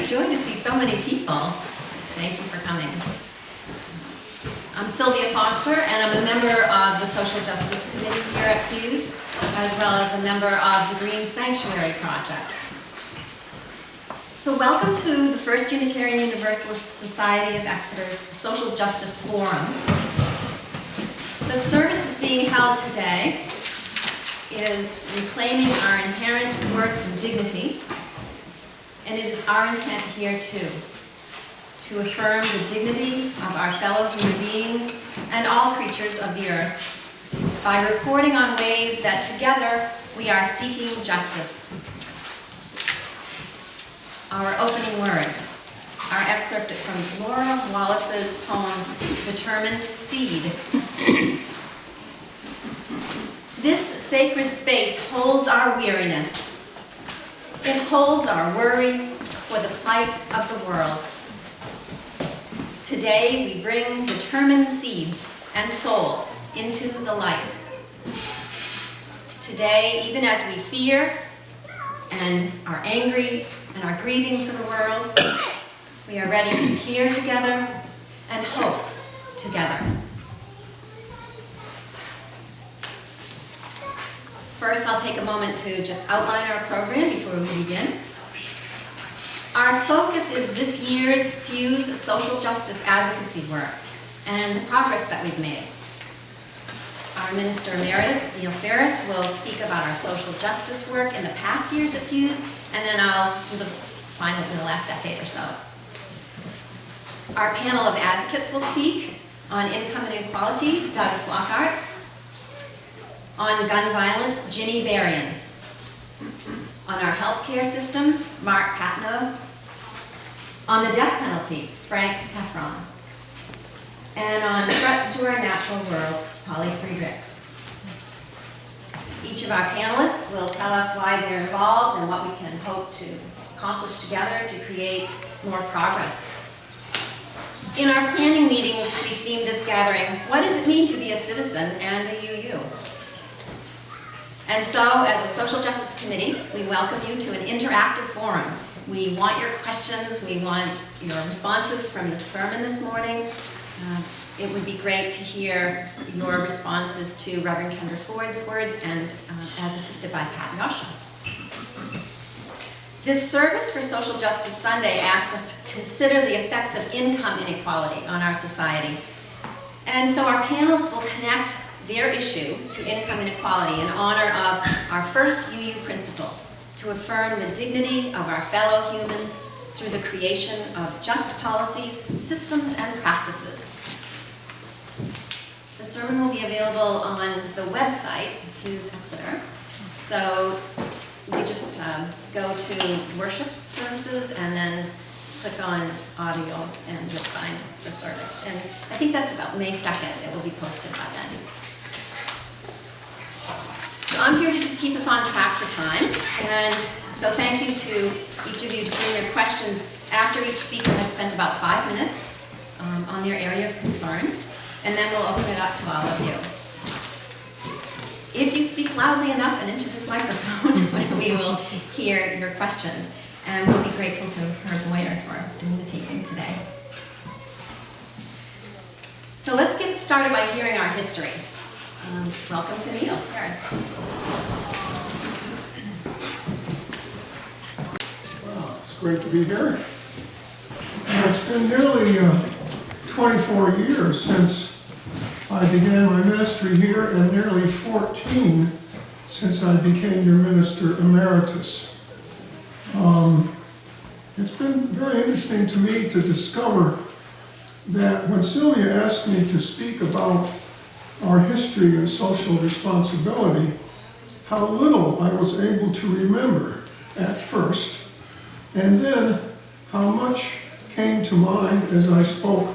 great joy to see so many people. Thank you for coming. I'm Sylvia Foster, and I'm a member of the Social Justice Committee here at FUUSE, as well as a member of the Green Sanctuary Project. So welcome to the first Unitarian Universalist Society of Exeter's Social Justice Forum. The service is being held today is reclaiming our inherent worth and dignity, and it is our intent here too, to affirm the dignity of our fellow human beings and all creatures of the earth by reporting on ways that together we are seeking justice. Our opening words are excerpted from Laura Wallace's poem, Determined Seed. This sacred space holds our weariness. It holds our worry for the plight of the world. Today we bring determined seeds and soul into the light. Today, even as we fear and are angry and are grieving for the world, we are ready to hear together and hope together. First, I'll take a moment to just outline our program before we begin. Our focus is this year's FUUSE social justice advocacy work and the progress that we've made. Our Minister Emeritus, Neal Ferris, will speak about our social justice work in the past years at FUUSE, and then I'll do the final in the last decade or so. Our panel of advocates will speak on income inequality, Doug Flockhart. On gun violence, Ginny, Berrien. On our healthcare system, Mark Patnaude. On the death penalty, Heffron. And on threats to our natural world, Friedrichs. Each of our panelists will tell us why they're involved and what we can hope to accomplish together to create more progress. In our planning meetings, we themed this gathering, what does it mean to be a citizen and a UU? And so, as a Social Justice Committee, we welcome you to an interactive forum. We want your questions, we want your responses from the sermon this morning. It would be great to hear your responses to Reverend Kendra Ford's words and as assisted by Patnaude. This service for Social Justice Sunday asked us to consider the effects of income inequality on our society. And so our panelists will connect their issue to income inequality in honor of our first UU principle, to affirm the dignity of our fellow humans through the creation of just policies, systems, and practices. The sermon will be available on the website, FUUSE Exeter. So we just go to worship services and then click on audio and you'll find the service. And I think that's about May 2nd. It will be posted by then. So I'm here to just keep us on track for time. And so thank you to each of you to bring your questions after each speaker has spent about 5 minutes on their area of concern. And then we'll open it up to all of you. If you speak loudly enough and into this microphone, we will hear your questions. And we'll be grateful to Herb Moyer for doing the taping today. So let's get started by hearing our history. Welcome to Neal Ferris. Well, it's great to be here. It's been nearly 24 years since I began my ministry here, and nearly 14 since I became your minister emeritus. It's been very interesting to me to discover that when Sylvia asked me to speak about our history and social responsibility, how little I was able to remember at first, and then how much came to mind as I spoke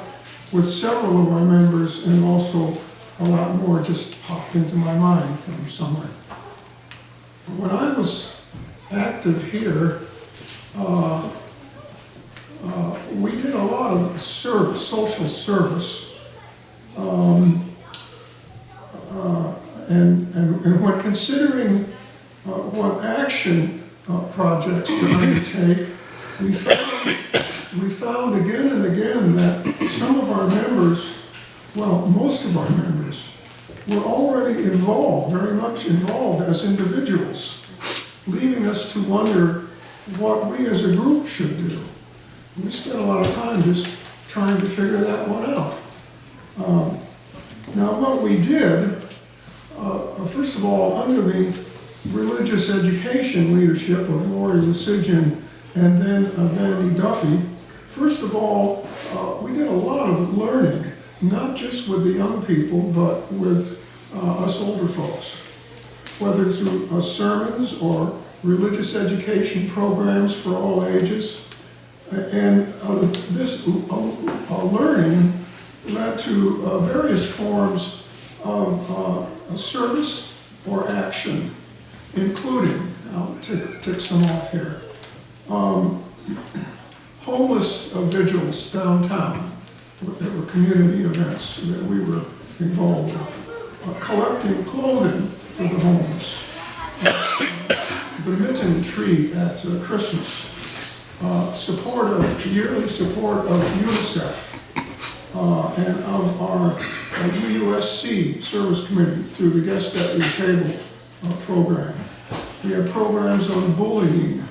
with several of our members, and also a lot more just popped into my mind from somewhere. When I was active here, we did a lot of service, social service, and when considering what action projects to undertake, we found again and again that some of our members, well, most of our members, were already involved, very much involved as individuals, leaving us to wonder what we as a group should do. We spent a lot of time just trying to figure that one out. Now what we did, first of all, under the religious education leadership of Lori Lucidian and then Vandy Duffy, first of all, we did a lot of learning, not just with the young people, but with us older folks, whether through sermons or religious education programs for all ages. And this learning led to various forms of service or action, including, I'll tick some off here, homeless vigils downtown. There were community events that we were involved with. Collecting clothing for the homeless. The mitten tree at Christmas. Yearly support of UNICEF and of our UUSC service committee through the Guest at Your Table program. We had programs on bullying.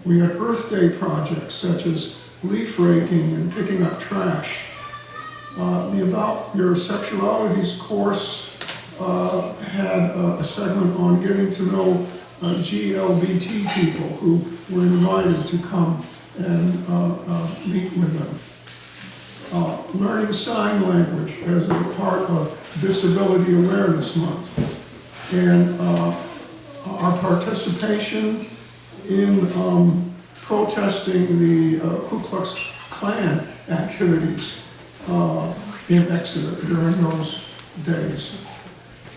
We had Earth Day projects such as leaf raking and picking up trash. The About Your Sexualities course had a segment on getting to know GLBT people who were invited to come and meet with them. Learning sign language as a part of Disability Awareness Month. And our participation in protesting the Ku Klux Klan activities in Exeter during those days.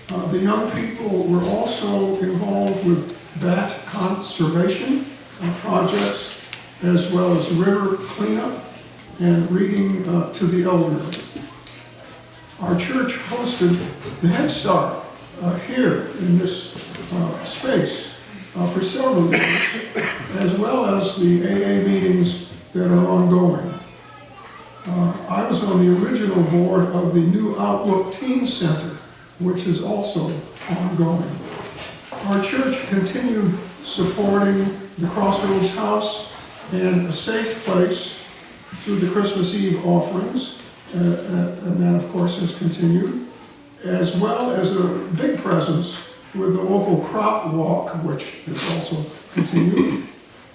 The young people were also involved with bat conservation projects, as well as river cleanup and reading to the elderly. Our church hosted the Head Start here in this space for several years, as well as the AA meetings that are ongoing. I was on the original board of the New Outlook Teen Center, which is also ongoing. Our church continued supporting the Crossroads House and a safe place through the Christmas Eve offerings, and that of course has continued, as well as a big presence with the local crop walk, which has also continued.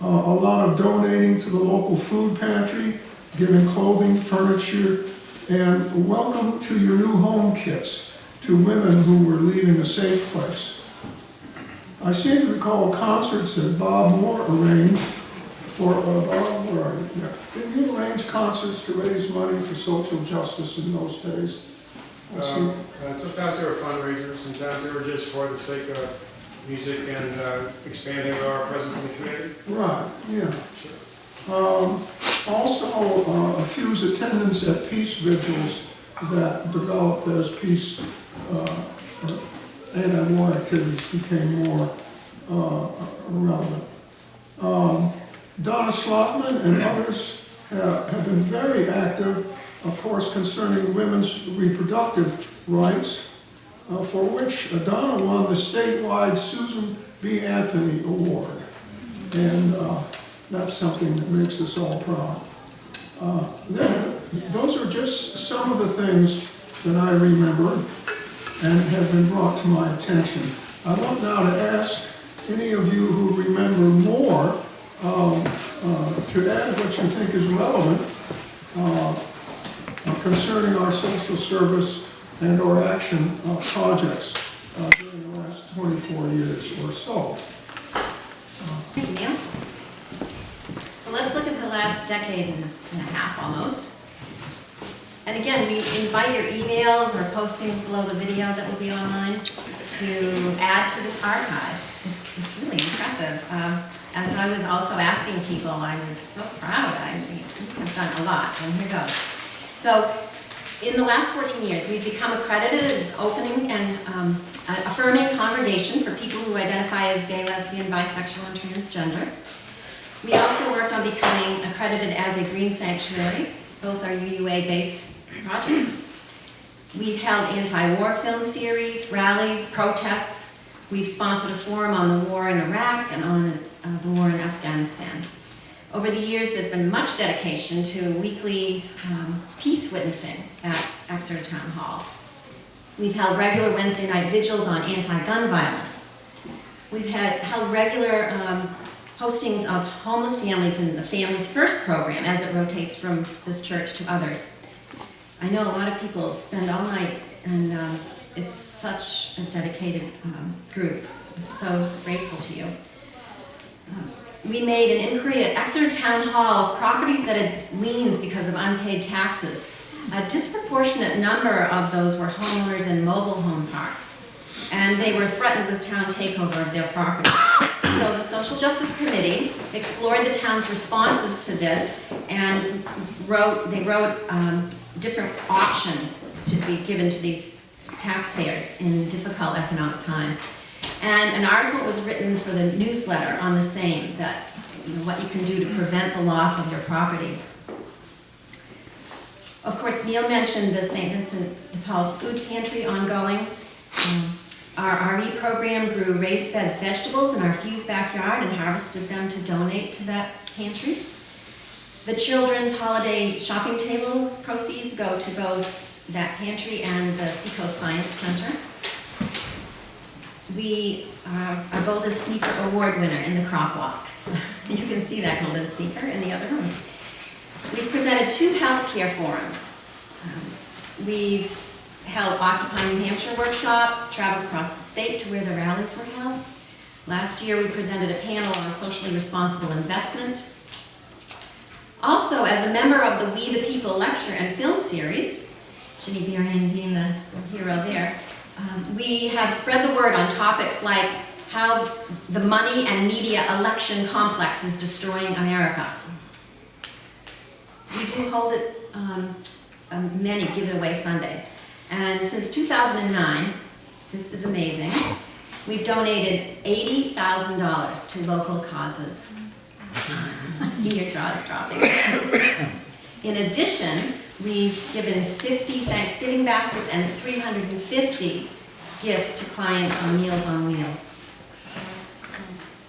A lot of donating to the local food pantry, giving clothing, furniture, and welcome to your new home kits to women who were leaving a safe place. I seem to recall concerts that Bob Moore arranged for, Bob, where are you? Yeah. Did you arrange concerts to raise money for social justice in those days? Sometimes they were fundraisers, sometimes they were just for the sake of music and expanding our presence in the community. Right, yeah. Sure. Also, a FUUSE attendance at peace vigils that developed as peace anti-war activities became more relevant. Donna Slotman and others have been very active, of course, concerning women's reproductive rights, for which Donna won the statewide Susan B. Anthony Award. And that's something that makes us all proud. Those are just some of the things that I remember and have been brought to my attention. I want now to ask any of you who remember more to add what you think is relevant concerning our social service and or action projects during the last 24 years or so. Thank you, Neal. So let's look at the last decade and a half almost. And again, we invite your emails or postings below the video that will be online to add to this archive. It's really impressive. As I was also asking people, I was so proud. I think I've done a lot, and here goes. So in the last 14 years, we've become accredited as opening and affirming congregation for people who identify as gay, lesbian, bisexual, and transgender. We also worked on becoming accredited as a green sanctuary. Both are UUA-based projects. We've held anti-war film series, rallies, protests. We've sponsored a forum on the war in Iraq and on the war in Afghanistan. Over the years, there's been much dedication to weekly peace witnessing at Exeter Town Hall. We've held regular Wednesday night vigils on anti-gun violence. We've held regular hostings of homeless families in the Families First program as it rotates from this church to others. I know a lot of people spend all night, and it's such a dedicated group. I'm so grateful to you. We made an inquiry at Exeter Town Hall of properties that had liens because of unpaid taxes. A disproportionate number of those were homeowners in mobile home parks, and they were threatened with town takeover of their property. So the Social Justice Committee explored the town's responses to this and wrote different options to be given to these taxpayers in difficult economic times. And an article was written for the newsletter on the same, that what you can do to prevent the loss of your property. Of course, Neal mentioned the St. Vincent de Paul's food pantry ongoing. Our RE program grew raised beds vegetables in our FUUSE backyard and harvested them to donate to that pantry. The children's holiday shopping tables proceeds go to both that pantry and the Seacoast Science Center. We are a Golden Sneaker Award winner in the crop walks. You can see that golden sneaker in the other room. We've presented 2 healthcare forums. We've held Occupy New Hampshire workshops, traveled across the state to where the rallies were held. Last year we presented a panel on socially responsible investment. Also, as a member of the We the People lecture and film series, Ginny Berrien being the hero there, we have spread the word on topics like how the money and media election complex is destroying America. We do hold it many giveaway Sundays. And since 2009, this is amazing, we've donated $80,000 to local causes. I see your jaws dropping. In addition, we've given 50 Thanksgiving baskets and 350 gifts to clients on Meals on Wheels.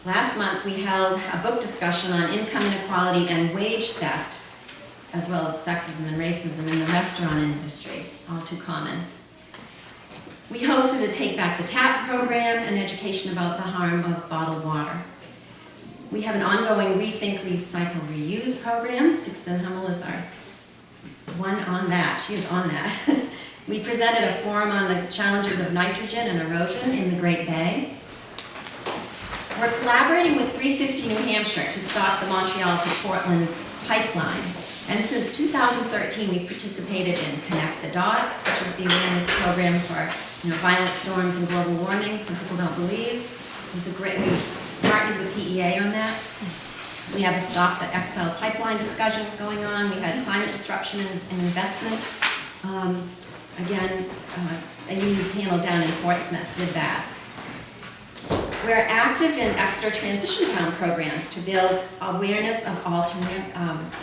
Last month, we held a book discussion on income inequality and wage theft, as well as sexism and racism in the restaurant industry, all too common. We hosted a Take Back the Tap program and education about the harm of bottled water. We have an ongoing Rethink, Recycle, Reuse program. Dixon Hummel is our one on that. She is on that. We presented a forum on the challenges of nitrogen and erosion in the Great Bay. We're collaborating with 350 New Hampshire to stop the Montreal to Portland pipeline. And since 2013, we've participated in Connect the Dots, which is the awareness program for violent storms and global warming. Some people don't believe. It's a great. We partnered with PEA on that. We have a Stop the XL pipeline discussion going on. We had climate disruption and investment. Again, a union panel down in Portsmouth did that. We're active in Exeter Transition Town programs to build awareness of alternate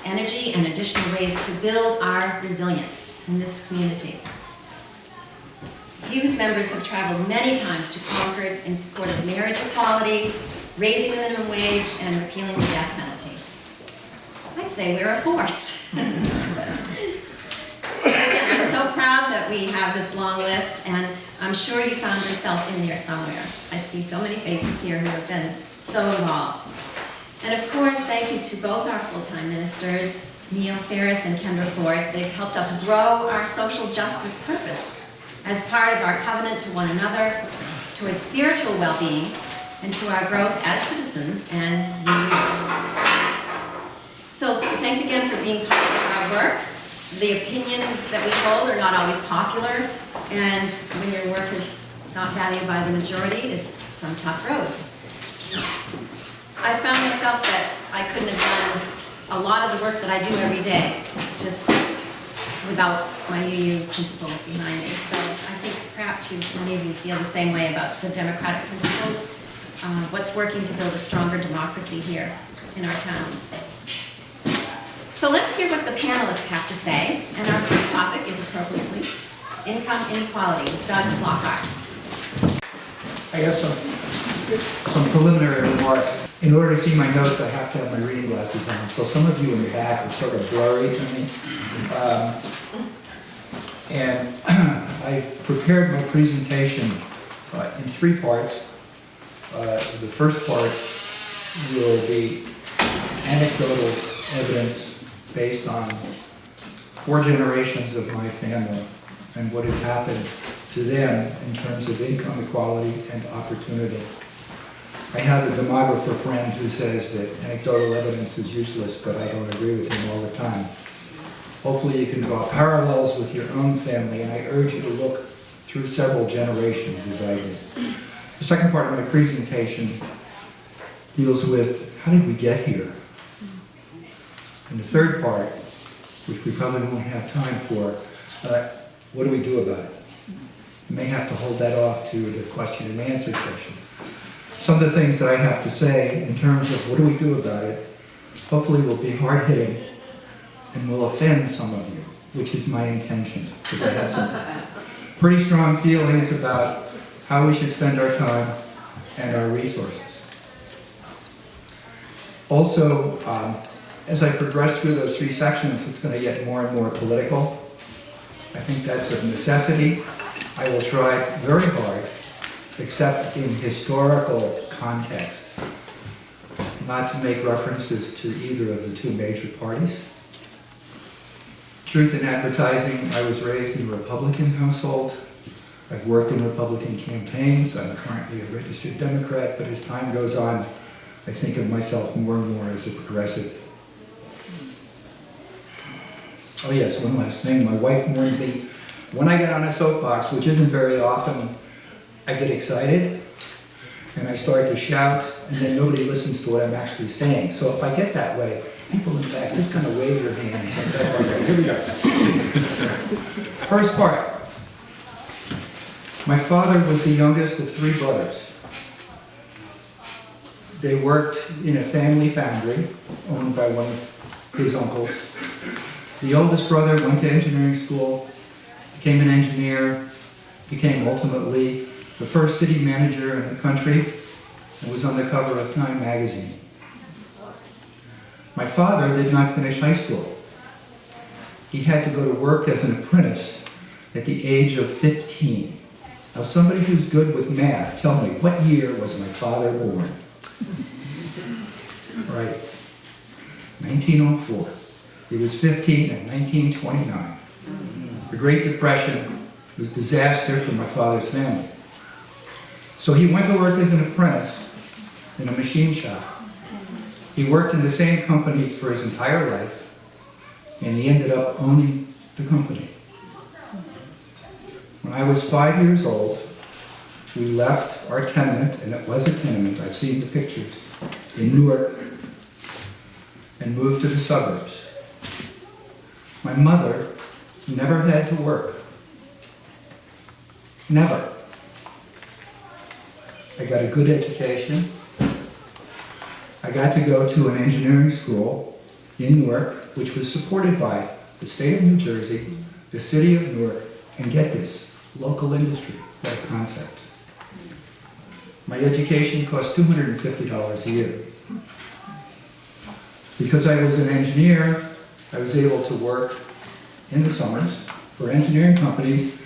energy and additional ways to build our resilience in this community. FUUSE members have traveled many times to Concord in support of marriage equality, raising the minimum wage, and repealing the death penalty. I'd say we're a force. Again, I'm so proud that we have this long list, and I'm sure you found yourself in there somewhere. I see so many faces here who have been so involved. And of course, thank you to both our full-time ministers, Neal Ferris and Kendra Ford. They've helped us grow our social justice purpose as part of our covenant to one another, towards spiritual well-being, and to our growth as citizens and leaders. So thanks again for being part of our work. The opinions that we hold are not always popular, and when your work is not valued by the majority, it's some tough roads. I found myself that I couldn't have done a lot of the work that I do every day, just without my UU principles behind me. So I think perhaps many of you feel the same way about the democratic principles, what's working to build a stronger democracy here. in our towns. So let's hear what the panelists have to say. And our first topic is appropriately income inequality. Doug Flockhart. I have some preliminary remarks. In order to see my notes, I have to have my reading glasses on. So some of you in the back are sort of blurry to me. And I've prepared my presentation in 3 parts. The first part will be anecdotal evidence based on 4 generations of my family and what has happened to them in terms of income equality and opportunity. I have a demographer friend who says that anecdotal evidence is useless, but I don't agree with him all the time. Hopefully you can draw parallels with your own family, and I urge you to look through several generations as I did. The second part of my presentation deals with how did we get here? And the third part, which we probably won't have time for, what do we do about it? You may have to hold that off to the question and answer session. Some of the things that I have to say in terms of what do we do about it, hopefully will be hard-hitting and will offend some of you, which is my intention, because I have some pretty strong feelings about how we should spend our time and our resources. Also, as I progress through those 3 sections, it's going to get more and more political. I think that's a necessity. I will try very hard, except in historical context, not to make references to either of the 2 major parties. Truth in advertising, I was raised in a Republican household. I've worked in Republican campaigns. I'm currently a registered Democrat, but as time goes on, I think of myself more and more as a progressive. Oh yes, one last thing. My wife warned me, when I get on a soapbox, which isn't very often, I get excited and I start to shout, and then nobody listens to what I'm actually saying. So if I get that way, people in the back just kind of wave your hands. Okay, here we go. First part. My father was the youngest of 3 brothers. They worked in a family foundry owned by one of his uncles. The oldest brother went to engineering school, became an engineer, became ultimately the first city manager in the country, and was on the cover of Time magazine. My father did not finish high school. He had to go to work as an apprentice at the age of 15. Now somebody who's good with math, tell me, what year was my father born? Right, 1904. He was 15 in 1929. The Great Depression was disaster for my father's family. So he went to work as an apprentice in a machine shop. He worked in the same company for his entire life, and he ended up owning the company. When I was 5 years old, we left our tenement, and it was a tenement, I've seen the pictures, in Newark, and moved to the suburbs. My mother never had to work. Never. I got a good education. I got to go to an engineering school in Newark, which was supported by the state of New Jersey, the city of Newark, and get this, local industry, what a concept. My education cost $250 a year. Because I was an engineer, I was able to work in the summers for engineering companies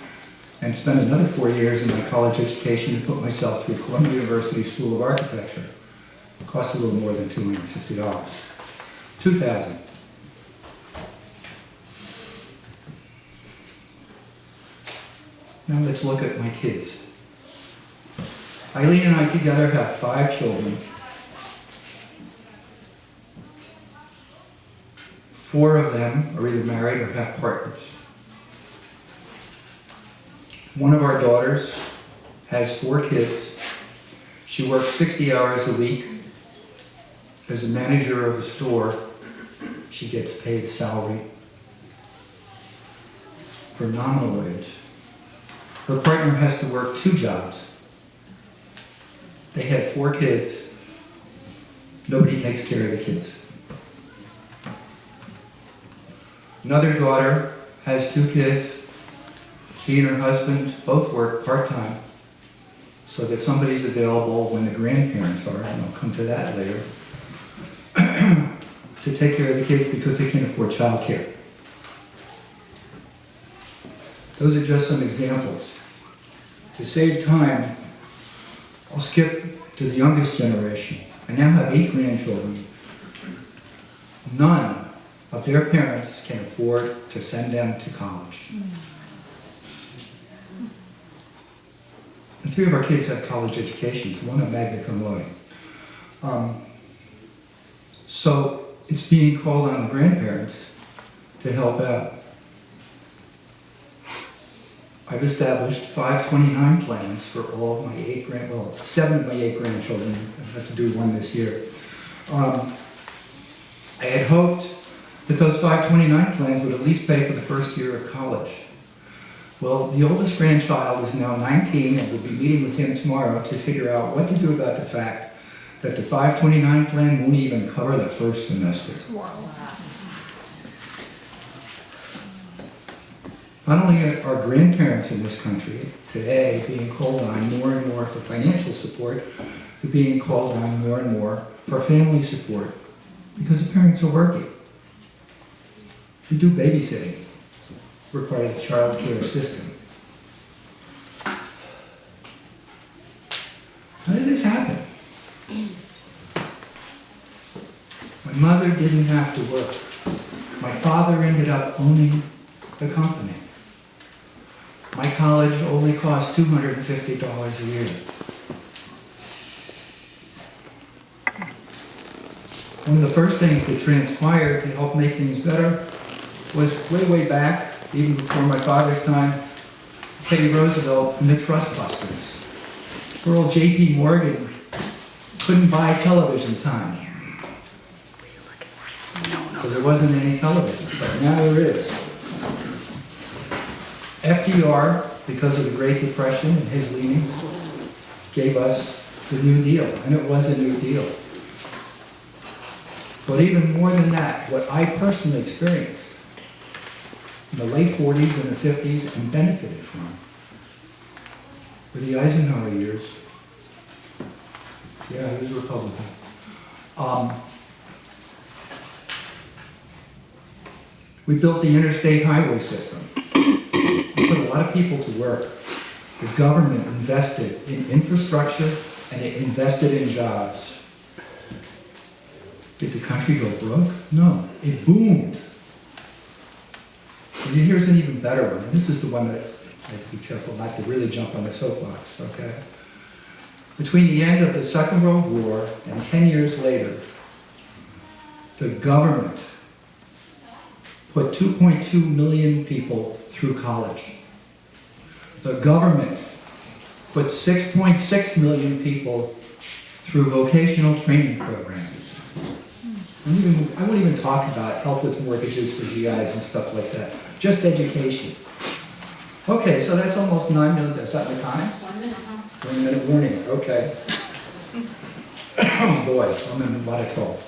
and spend another 4 years in my college education to put myself through Columbia University School of Architecture. It cost a little more than $250. $2,000. Now let's look at my kids. Eileen and I together have 5 children. 4 of them are either married or have partners. One of our daughters has 4 kids. She works 60 hours a week. As a manager of a store, she gets paid salary for nominal wage. Her partner has to work 2 jobs. They had 4 kids. Nobody takes care of the kids. Another daughter has 2 kids. She and her husband both work part-time so that somebody's available when the grandparents are, and I'll come to that later, to take care of the kids because they can't afford childcare. Those are just some examples. To save time, I'll skip to the youngest generation. I now have 8 grandchildren. None of their parents can afford to send them to college. And 3 of our kids have college educations, one at magna cum laude. So it's being called on the grandparents to help out. I've established 529 plans for all of my 7 of my 8 grandchildren. I have to do 1 this year. I had hoped that those 529 plans would at least pay for the first year of college. Well, the oldest grandchild is now 19, and we'll be meeting with him tomorrow to figure out what to do about the fact that the 529 plan won't even cover the first semester. Wow. Not only are grandparents in this country today being called on more and more for financial support, they're being called on more and more for family support because the parents are working. We do babysitting. We're part of the child care system. How did this happen? My mother didn't have to work. My father ended up owning the company. My college only cost $250 a year. One of the first things that transpired to help make things better was way back, even before my father's time, Teddy Roosevelt and the Trust Busters. Poor old J.P. Morgan couldn't buy television time because there wasn't any television, but now there is. FDR, because of the Great Depression and his leanings, gave us the New Deal, and it was a New Deal. But even more than that, what I personally experienced in the late 40s and the 50s and benefited from were the Eisenhower years. Yeah, he was a Republican. We built the interstate highway system. We put a lot of people to work. The government invested in infrastructure and it invested in jobs. Did the country go broke? No, it boomed. And here's an even better one. And this is the one that I have to be careful not to really jump on the soapbox, okay? Between the end of the Second World War and 10 years later, the government put 2.2 million people through college. The government put 6.6 million people through vocational training programs. I won't even talk about help with mortgages for GIs and stuff like that. Just education. Okay, so that's almost 9 million. Is that my time? 1 minute. 1 minute warning, okay. Oh boy, I'm in a lot of trouble.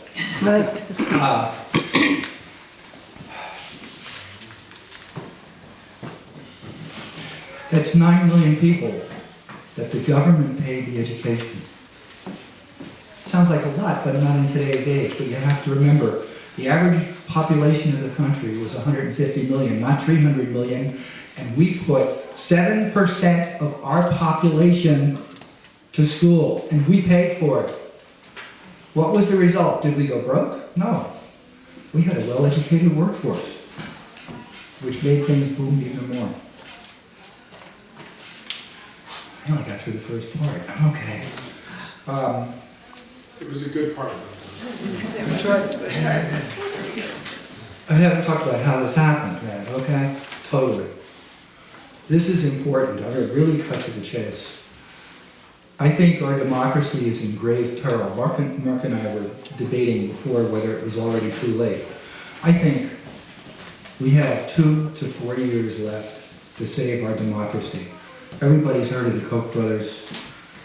That's 9 million people that the government paid the education. Sounds like a lot, but not in today's age. But you have to remember, the average population of the country was 150 million, not 300 million, and we put 7% of our population to school, and we paid for it. What was the result? Did we go broke? No. We had a well-educated workforce, which made things boom even more. I only got through the first part. Okay. It was a good part, though. That's right. I haven't talked about how this happened, man, okay? Totally. This is important. I'm going to really cut to the chase. I think our democracy is in grave peril. Mark and I were debating before whether it was already too late. I think we have 2 to 4 years left to save our democracy. Everybody's heard of the Koch brothers.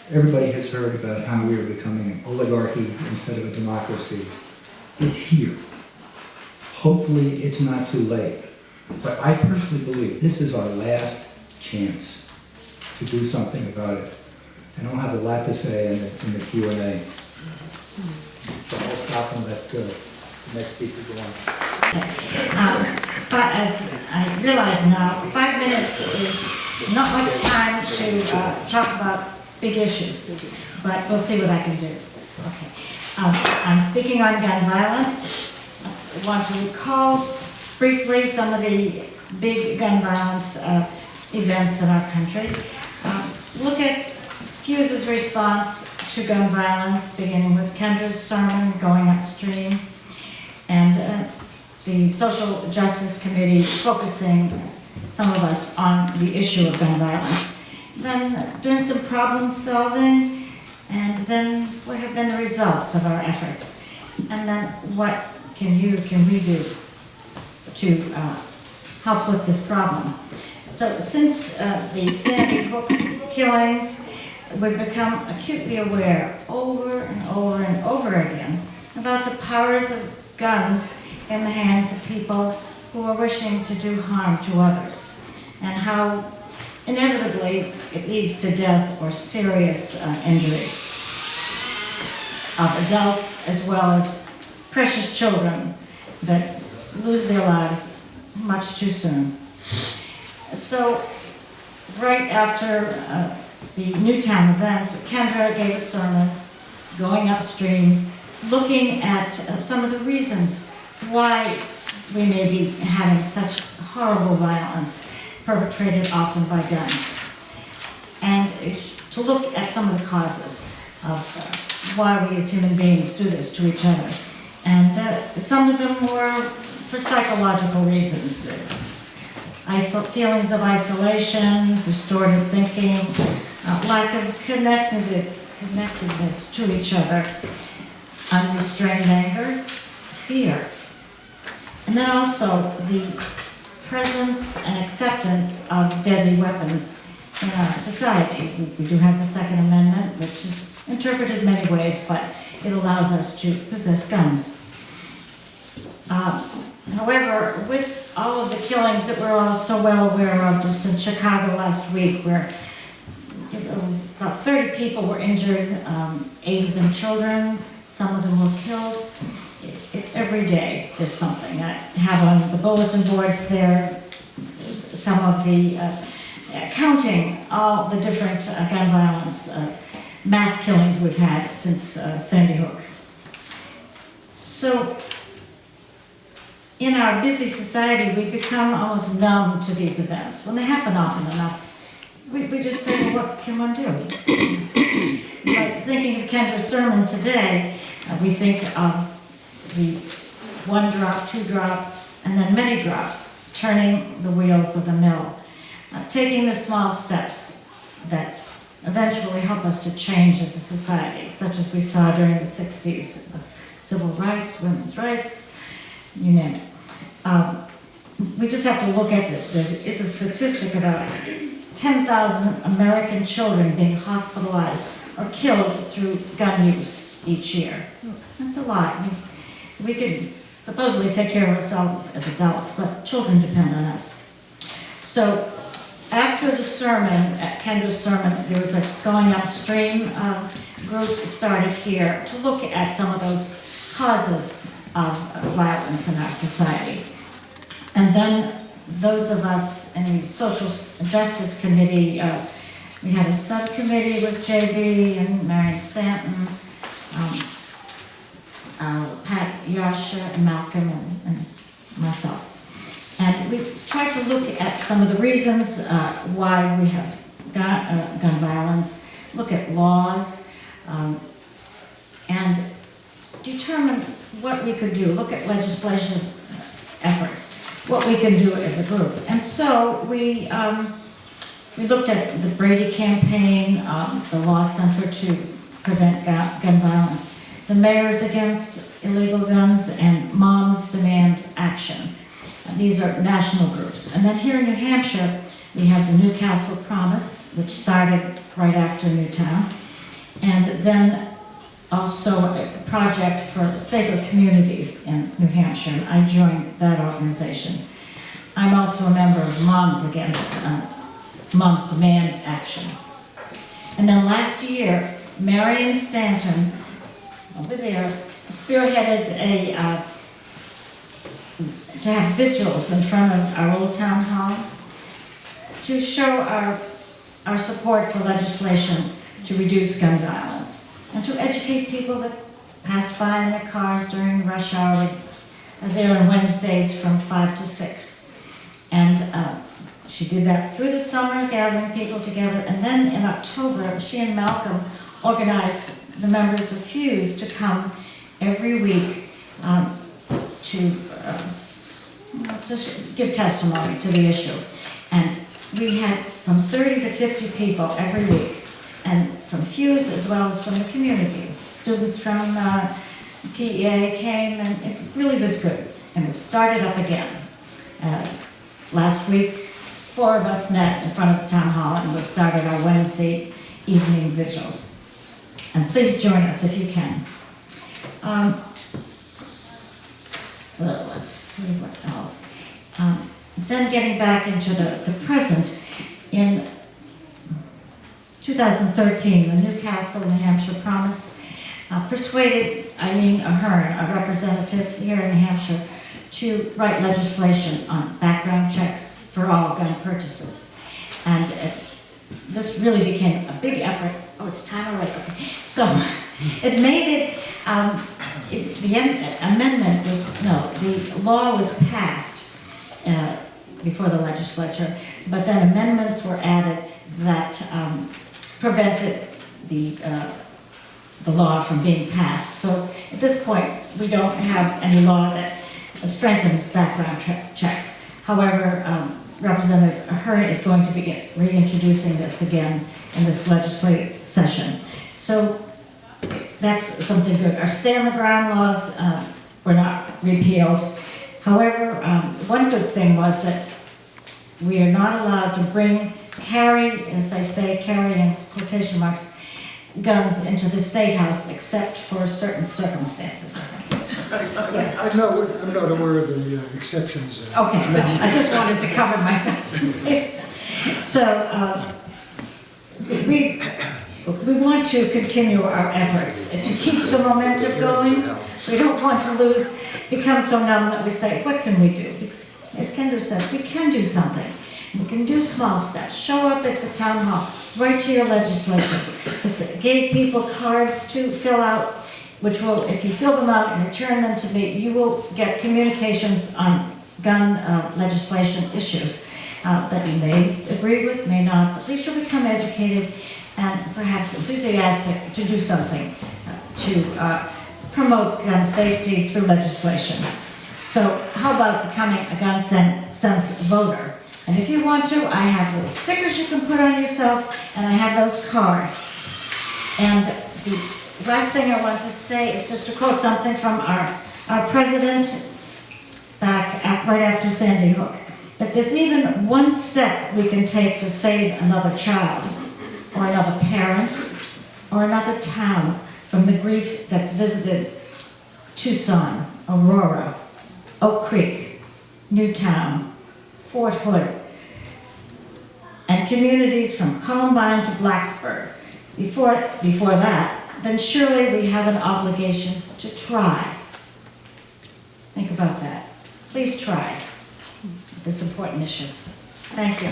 Everybody has heard about how we are becoming an oligarchy instead of a democracy. It's here. Hopefully it's not too late. But I personally believe this is our last chance to do something about it. And I'll have a lot to say in the Q&A. So I'll stop and let the next speaker go on. But as I realize now, 5 minutes is not much time to talk about big issues, but we'll see what I can do. Okay. I'm speaking on gun violence. I want to recall briefly some of the big gun violence events in our country. Look at FUUSE's response to gun violence, beginning with Kendra's sermon, going upstream, and the Social Justice Committee focusing, some of us, on the issue of gun violence. Then doing some problem solving, and then what have been the results of our efforts? And then what can we do to help with this problem? So since the Sandy Hook killings, we've become acutely aware over and over and over again about the powers of guns in the hands of people who are wishing to do harm to others, and how inevitably it leads to death or serious injury of adults as well as precious children that lose their lives much too soon. So right after the Newtown event, Kendra gave a sermon going upstream, looking at some of the reasons why we may be having such horrible violence perpetrated often by guns, and to look at some of the causes of why we as human beings do this to each other. And some of them were for psychological reasons. Feelings of isolation, distorted thinking, lack of connectedness to each other, unrestrained anger, fear. And then also the presence and acceptance of deadly weapons in our society. We do have the Second Amendment, which is interpreted many ways, but it allows us to possess guns. However, with all of the killings that we're all so well aware of, just in Chicago last week, where about 30 people were injured, 8 of them children, some of them were killed. Every day there's something. I have on the bulletin boards there some of the counting all the different gun violence mass killings we've had since Sandy Hook. So in our busy society, we become almost numb to these events. When they happen often enough, we just say, well, what can one do? But thinking of Kendra's sermon today, we think of the 1 drop, 2 drops, and then many drops, turning the wheels of the mill, taking the small steps that eventually help us to change as a society, such as we saw during the 60s, civil rights, women's rights, you name it. We just have to look at it. There is a statistic about 10,000 American children being hospitalized or killed through gun use each year. That's a lot. I mean, we can supposedly take care of ourselves as adults, but children depend on us. So after the sermon, at Kendra's sermon, there was a going upstream group started here to look at some of those causes of violence in our society. And then those of us in the Social Justice Committee, we had a subcommittee with JB and Marion Stanton, Pat Yasha and Malcolm and myself. And we tried to look at some of the reasons why we have gun violence, look at laws, and determine what we could do, look at legislative efforts, what we can do as a group. And so we looked at the Brady campaign, the Law Center to Prevent Gun Violence, the Mayors Against Illegal Guns, and Moms Demand Action. These are national groups. And then here in New Hampshire, we have the Newcastle Promise, which started right after Newtown, and then also a project for safer communities in New Hampshire, and I joined that organization. I'm also a member of Moms Demand Action. And then last year, Marion Stanton, over there, spearheaded to have vigils in front of our old town hall to show our support for legislation to reduce gun violence and to educate people that passed by in their cars during rush hour. There on Wednesdays from 5 to 6. And she did that through the summer, gathering people together. And then in October, she and Malcolm organized the members of FUUSE to come every week to give testimony to the issue. And we had from 30 to 50 people every week, and from FUUSE as well as from the community. Students from PEA came, and it really was good. And we've started up again. Last week, 4 of us met in front of the town hall, and we've started our Wednesday evening vigils. And please join us if you can. So let's see what else. Then getting back into the present, in 2013, the Newcastle, New Hampshire Promise persuaded Eileen Ahern, a representative here in New Hampshire, to write legislation on background checks for all gun purchases. And this really became a big effort. Oh, it's time already, okay. So it made it, the law was passed before the legislature, but then amendments were added that prevented the law from being passed. So at this point, we don't have any law that strengthens background checks. However, Representative Ahern is going to be reintroducing this again in this legislative session. So that's something good. Our stay on the ground laws were not repealed. However, one good thing was that we are not allowed to carry, as they say, carry in quotation marks, guns into the State House except for certain circumstances, I think. Yeah. I'm not aware of the exceptions. Okay, well, I just wanted to cover myself. So, we want to continue our efforts to keep the momentum going. We don't want to become so numb that we say, what can we do? As Kendra says, we can do something. We can do small steps. Show up at the town hall. Write to your legislature. Gave people cards to fill out, which will, if you fill them out and return them to me, you will get communications on gun legislation issues that you may agree with, may not, but at least you'll become educated and perhaps enthusiastic to do something to promote gun safety through legislation. So how about becoming a gun sense voter? And if you want to, I have little stickers you can put on yourself, and I have those cards. And the last thing I want to say is just to quote something from our president right after Sandy Hook. If there's even one step we can take to save another child, or another parent, or another town from the grief that's visited Tucson, Aurora, Oak Creek, Newtown, Fort Hood, and communities from Columbine to Blacksburg. Before that, then surely we have an obligation to try. Think about that. Please try this important issue. Thank you.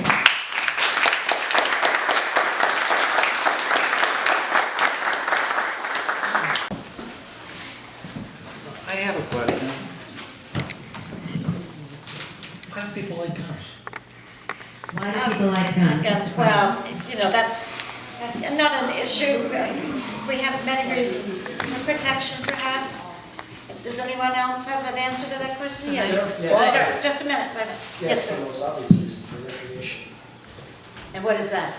I have a question. Why do people like cars? Why do people like guns? Yes, well, that's not an issue. We have many reasons. For protection, perhaps. Does anyone else have an answer to that question? Yes. Yes. Just a minute, wait a minute. Yes, the sir. most obvious reason for recreation. And what is that?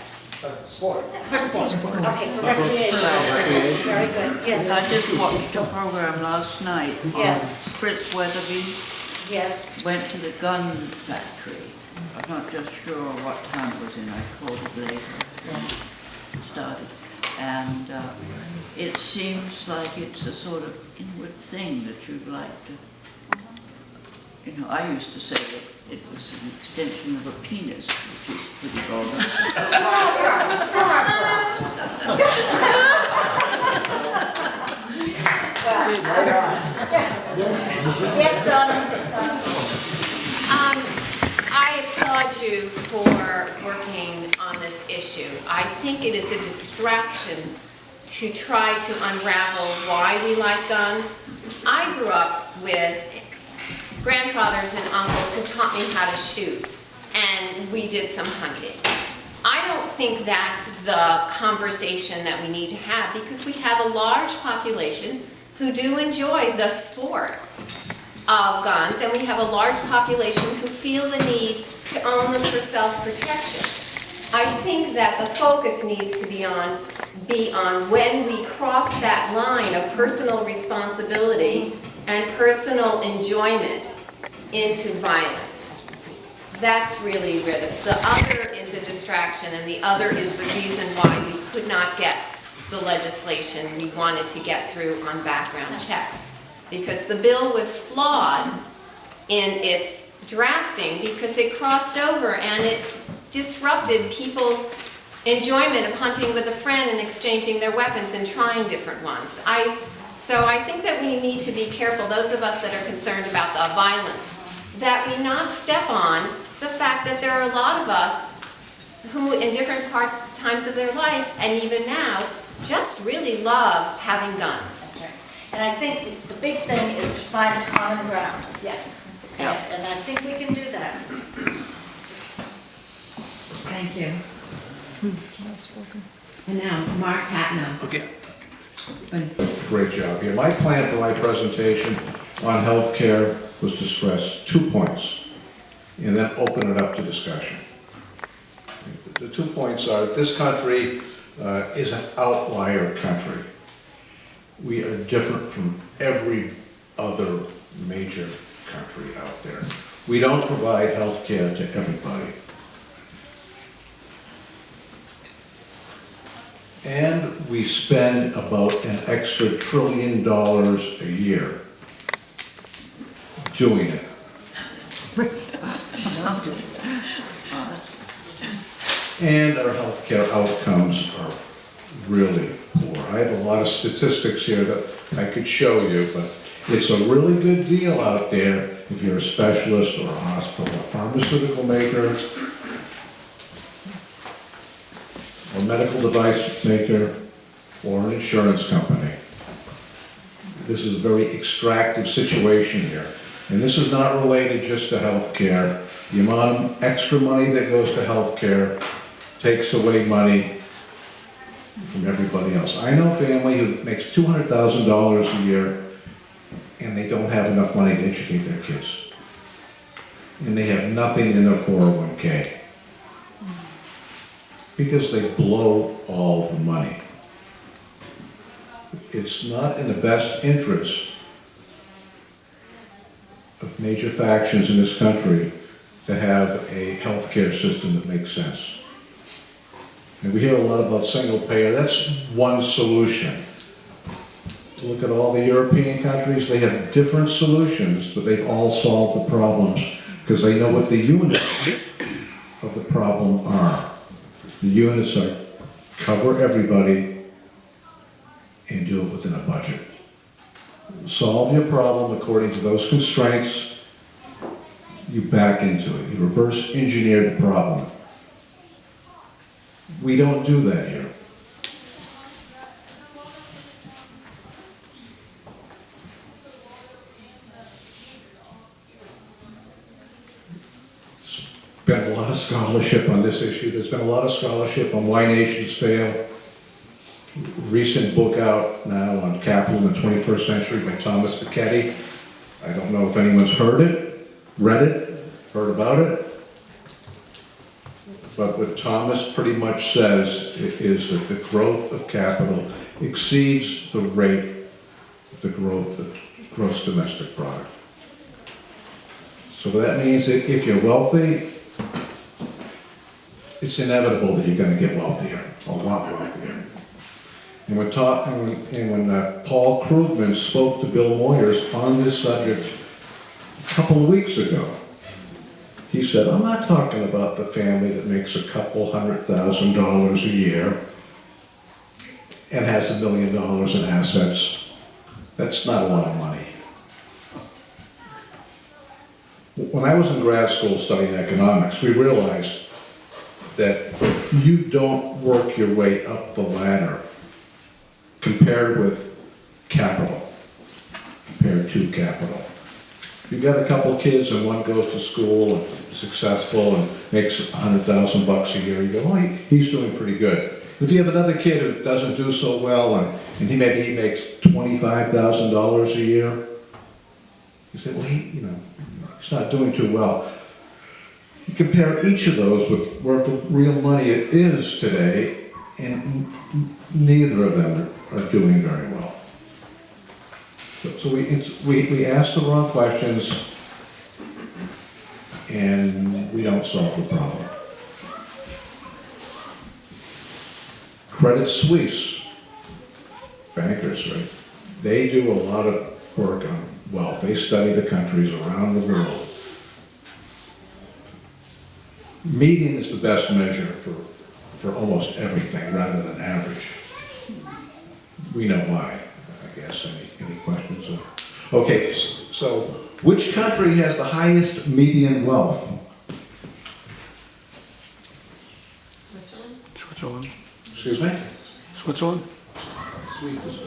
Sport. For sport. Okay, for recreation. Very good, yes. I just watched a program last night. Yes. Fritz Weatherby Yes. went to the gun factory. I'm not just sure what time it was in, I called it later. Started. and it seems like it's a sort of inward thing that you'd like to, you know, I used to say that it was an extension of a penis, which is pretty broad. Yes, Donna? I applaud you for working on this issue. I think it is a distraction to try to unravel why we like guns. I grew up with grandfathers and uncles who taught me how to shoot, and we did some hunting. I don't think that's the conversation that we need to have, because we have a large population who do enjoy the sport of guns, and we have a large population who feel the need to own them for self-protection. I think that the focus needs to be on when we cross that line of personal responsibility and personal enjoyment into violence. That's really where the other is a distraction, and the other is the reason why we could not get the legislation we wanted to get through on background checks. Because the bill was flawed in its drafting because it crossed over and it disrupted people's enjoyment of hunting with a friend and exchanging their weapons and trying different ones. So I think that we need to be careful, those of us that are concerned about the violence, that we not step on the fact that there are a lot of us who in different times of their life, and even now, just really love having guns. That's right. And I think the big thing is to find common ground. Yes. Yes. And I think we can do that. Thank you. And now, Mark Patnaude. Okay. Great job here. My plan for my presentation on healthcare was to stress 2 points and then open it up to discussion. The 2 points are this country is an outlier country. We are different from every other major country out there. We don't provide healthcare to everybody. And we spend about an extra $1 trillion a year doing it. And our healthcare outcomes are really poor. I have a lot of statistics here that I could show you, but it's a really good deal out there if you're a specialist or a hospital, a pharmaceutical maker, or a medical device maker, or an insurance company. This is a very extractive situation here. And this is not related just to healthcare. The amount of extra money that goes to healthcare takes away money from everybody else. I know a family who makes $200,000 a year and they don't have enough money to educate their kids. And they have nothing in their 401k because they blow all the money. It's not in the best interest of major factions in this country to have a healthcare system that makes sense. And we hear a lot about single payer. That's one solution. Look at all the European countries. They have different solutions, but they've all solved the problems because they know what the units of the problem are. The units are cover everybody and do it within a budget. Solve your problem according to those constraints. You back into it. You reverse engineer the problem. We don't do that here. There's been a lot of scholarship on this issue. There's been a lot of scholarship on why nations fail. Recent book out now on Capital in the 21st Century by Thomas Piketty. I don't know if anyone's heard it, read it, heard about it. But what Thomas pretty much says is that the growth of capital exceeds the rate of the growth of gross domestic product. So that means that if you're wealthy, it's inevitable that you're going to get wealthier, a lot wealthier. And when Paul Krugman spoke to Bill Moyers on this subject a couple of weeks ago, he said, I'm not talking about the family that makes a couple $100,000 a year and has $1 million in assets. That's not a lot of money. When I was in grad school studying economics, we realized that you don't work your way up the ladder compared with capital, compared to capital. You've got a couple of kids and one goes to school and is successful and makes $100,000 a year, you go, oh, he's doing pretty good. If you have another kid who doesn't do so well and he makes $25,000 a year, you say, well, he's not doing too well. You compare each of those with where the real money is today, and neither of them are doing very well. So we ask the wrong questions, and we don't solve the problem. Credit Suisse, bankers, right? They do a lot of work on wealth. They study the countries around the world. Median is the best measure for almost everything rather than average. We know why, I guess. Any questions? Okay, so which country has the highest median wealth? Switzerland. Excuse me? Switzerland?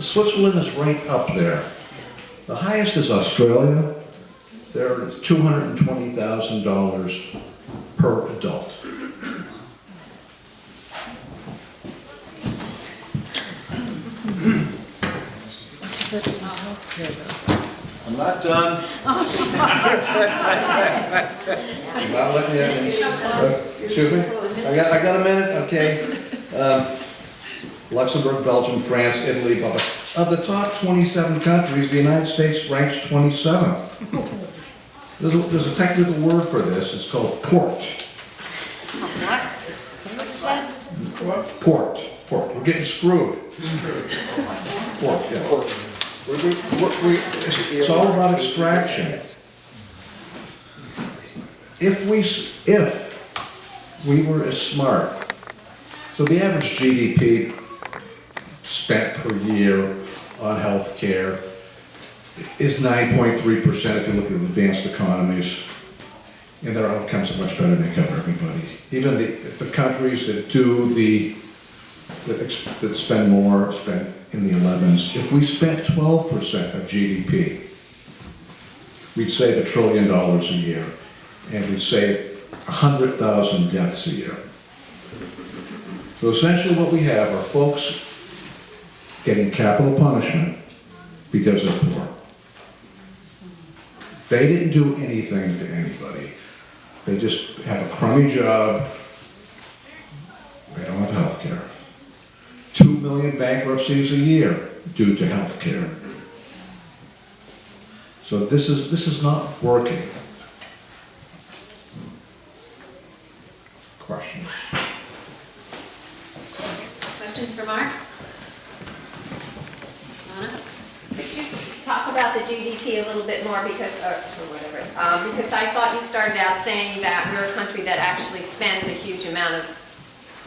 Switzerland is right up there. The highest is Australia. They're $220,000 per adult. I'm not done. I'm not letting you in. Excuse me? I got a minute? Okay. Luxembourg, Belgium, France, Italy, blah, blah. Of the top 27 countries, the United States ranks 27th. There's a technical word for this. It's called port. What is that? Port. We're getting screwed. Port, yeah. It's all about extraction. If we were as smart, so the average GDP spent per year on health care is 9.3% if you look at advanced economies, and their outcomes are much better than they cover everybody. Even the countries that that spend more spend in the 11s. If we spent 12% of GDP, we'd save $1 trillion a year, and we'd save 100,000 deaths a year. So essentially what we have are folks getting capital punishment because they're poor. They didn't do anything to anybody. They just have a crummy job. They don't have health care. 2 million bankruptcies a year due to health care. So this is not working. Questions? Questions for Mark? Donna? Could you talk about the GDP a little bit more because I thought you started out saying that we're a country that actually spends a huge amount of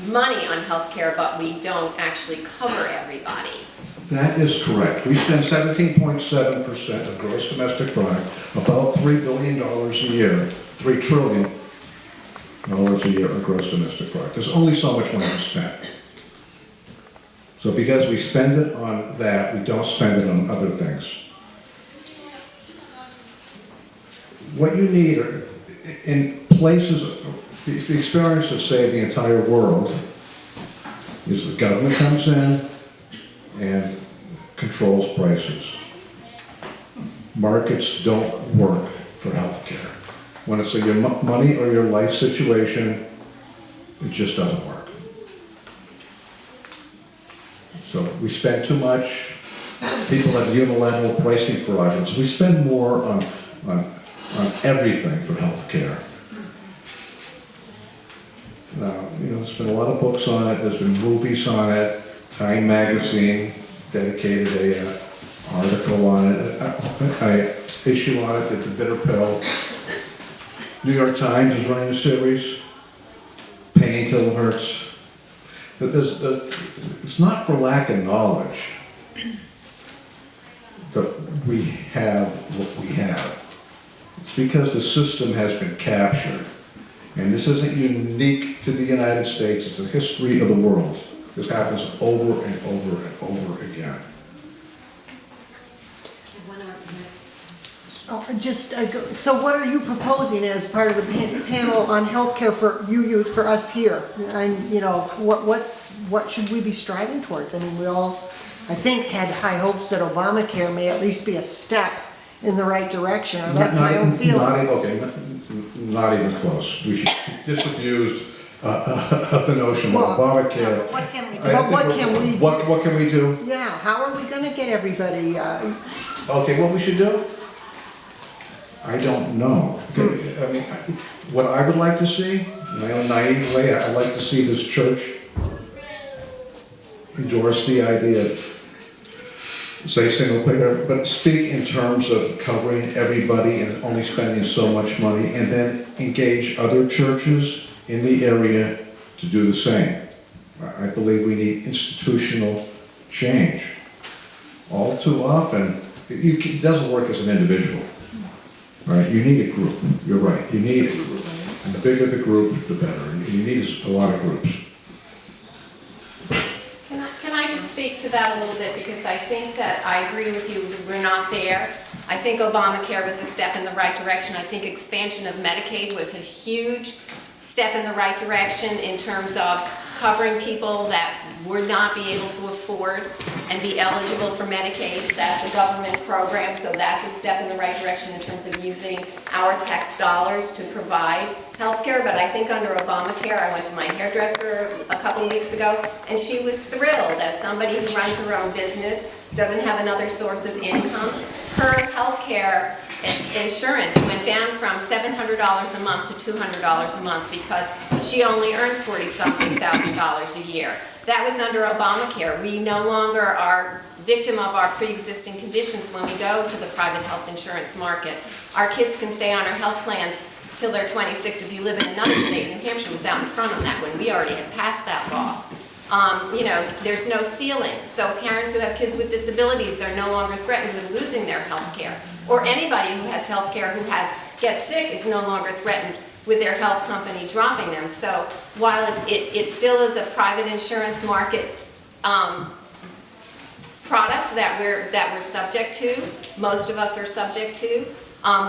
money on healthcare, but we don't actually cover everybody. That is correct. We spend 17.7% of gross domestic product, about $3 billion a year, $3 trillion a year of gross domestic product. There's only so much money to spend. So because we spend it on that, we don't spend it on other things. What you need are, in places, the experience of, say, the entire world is the government comes in and controls prices. Markets don't work for healthcare. When it's your money or your life situation, it just doesn't work. So we spend too much. People have unilateral pricing prerogatives. We spend more on everything for healthcare. Now, there's been a lot of books on it. There's been movies on it. Time magazine dedicated a article on it, an issue on it, the bitter pill. New York Times is running a series, Pain Till It Hurts. But it's not for lack of knowledge that we have what we have. It's because the system has been captured. And this isn't unique to the United States, it's the history of the world. This happens over and over and over again. So what are you proposing as part of the panel on healthcare for use for us here? And, you know, what should we be striving towards? I mean, we all, I think, had high hopes that Obamacare may at least be a step in the right direction, or that's my own feeling. Not even close. We should be disabused of the notion of Obamacare. What can we do? What can we do? Yeah, how are we going to get everybody? Okay, what we should do? I don't know. I mean, what I would like to see, in my own naive way, I'd like to see this church endorse the idea of, say, single payer, but speak in terms of covering everybody and only spending so much money, and then engage other churches in the area to do the same. I believe we need institutional change. All too often, it doesn't work as an individual. Right? You need a group. You're right. You need a group. And the bigger the group, the better. And you need a lot of groups. Can I just speak to that a little bit, because I think that I agree with you, we're not there. I think Obamacare was a step in the right direction. I think expansion of Medicaid was a huge step in the right direction in terms of covering people that would not be able to afford and be eligible for Medicaid. That's a government program, so that's a step in the right direction in terms of using our tax dollars to provide health care. But I think under Obamacare, I went to my hairdresser a couple of weeks ago, and she was thrilled, as somebody who runs her own business, doesn't have another source of income. Her health care insurance went down from $700 a month to $200 a month because she only earns $40-something thousand a year. That was under Obamacare. We no longer are victim of our pre-existing conditions when we go to the private health insurance market. Our kids can stay on our health plans till they're 26 if you live in another state. New Hampshire was out in front on that when we already had passed that law. You know, there's no ceiling. So parents who have kids with disabilities are no longer threatened with losing their health care. Or anybody who has health care who gets sick is no longer threatened with their health company dropping them. So while it still is a private insurance market product that we're subject to, most of us are subject to,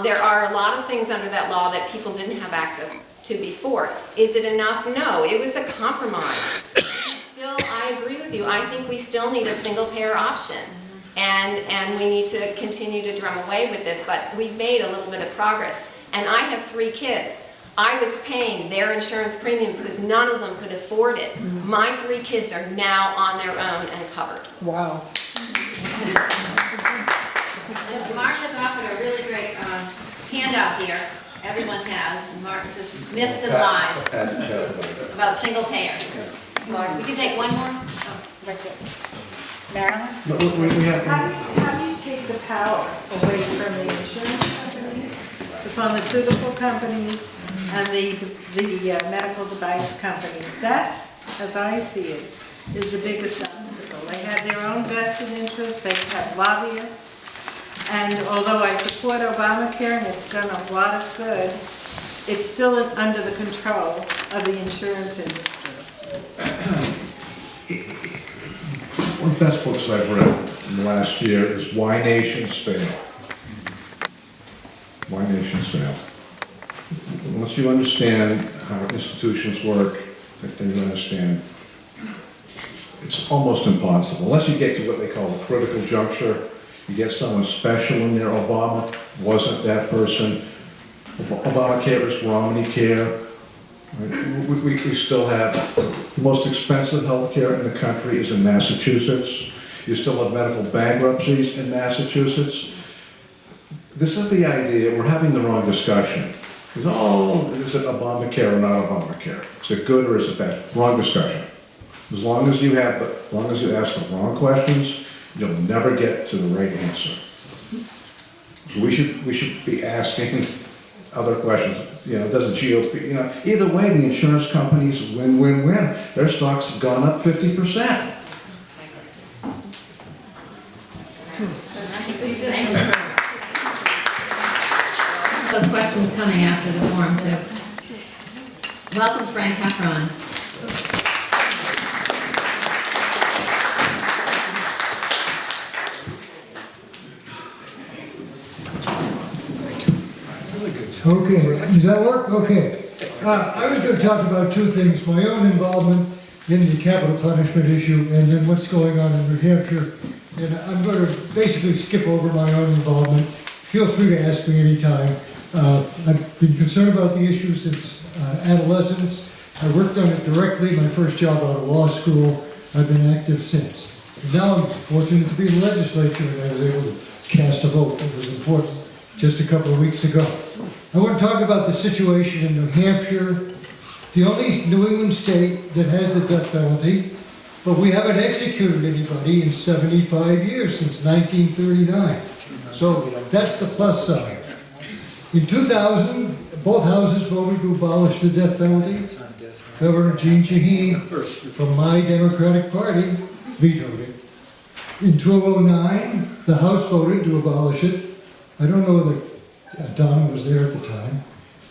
there are a lot of things under that law that people didn't have access to before. Is it enough? No, it was a compromise. Still, I agree with you. I think we still need a single payer option. And we need to continue to drum away with this, but we've made a little bit of progress. And I have 3 kids. I was paying their insurance premiums because none of them could afford it. My 3 kids are now on their own and covered. Wow. Mark has offered a really great handout here. Everyone has. And Mark says myths and lies about single payer. We can take one more. Marilyn? How do you take the power away from the insurance companies, the pharmaceutical companies, and the medical device companies? That, as I see it, is the biggest obstacle. They have their own vested interests, they have lobbyists, and although I support Obamacare and it's done a lot of good, it's still under the control of the insurance industry. One of the best books I've read in the last year is Why Nations Fail. Why Nations Fail. Once you understand how institutions work, then you understand it's almost impossible. Unless you get to what they call the critical juncture, you get someone special in there. Obama wasn't that person. Obamacare is Romney care. We still have the most expensive health care in the country is in Massachusetts. You still have medical bankruptcies in Massachusetts. This is the idea, we're having the wrong discussion. Oh, is it Obamacare or not Obamacare? Is it good or is it bad? Wrong discussion. As long as you have as long as you ask the wrong questions, you'll never get to the right answer. So we should be asking other questions. You know, does the GOP, you know, either way, the insurance companies win-win-win. Their stocks have gone up 50%. Those questions coming after the forum too. Welcome, Frank Heffron. Okay, does that work? Okay. I was going to talk about two things, my own involvement in the capital punishment issue and then what's going on in New Hampshire. And I'm going to basically skip over my own involvement. Feel free to ask me anytime. I've been concerned about the issue since adolescence. I worked on it directly, my first job out of law school. I've been active since. And now I'm fortunate to be in the legislature and I was able to cast a vote that was important just a couple of weeks ago. I want to talk about the situation in New Hampshire, the only New England state that has the death penalty, but we haven't executed anybody in 75 years, since 1939. So that's the plus side. In 2000, both houses voted to abolish the death penalty. Governor Gene Shaheen from my Democratic Party vetoed it. In 2009, the House voted to abolish it. I don't know whether Don was there at the time.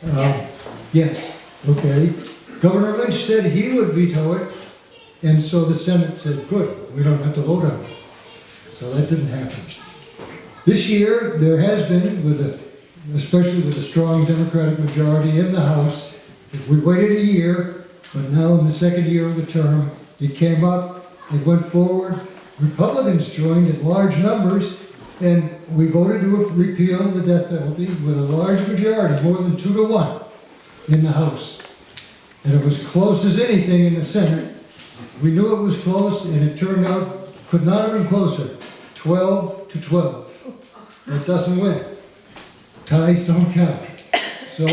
Yes. Yes, okay. Governor Lynch said he would veto it, and so the Senate said, good, we don't have to vote on it. So that didn't happen. This year, there has been, especially with a strong Democratic majority in the House, we waited a year, but now in the second year of the term, it came up, it went forward. Republicans joined in large numbers, and we voted to repeal the death penalty with a large majority, more than 2-1 in the House. And it was close as anything in the Senate. We knew it was close, and it turned out could not have been closer. 12-12. That doesn't win. Ties don't count. So,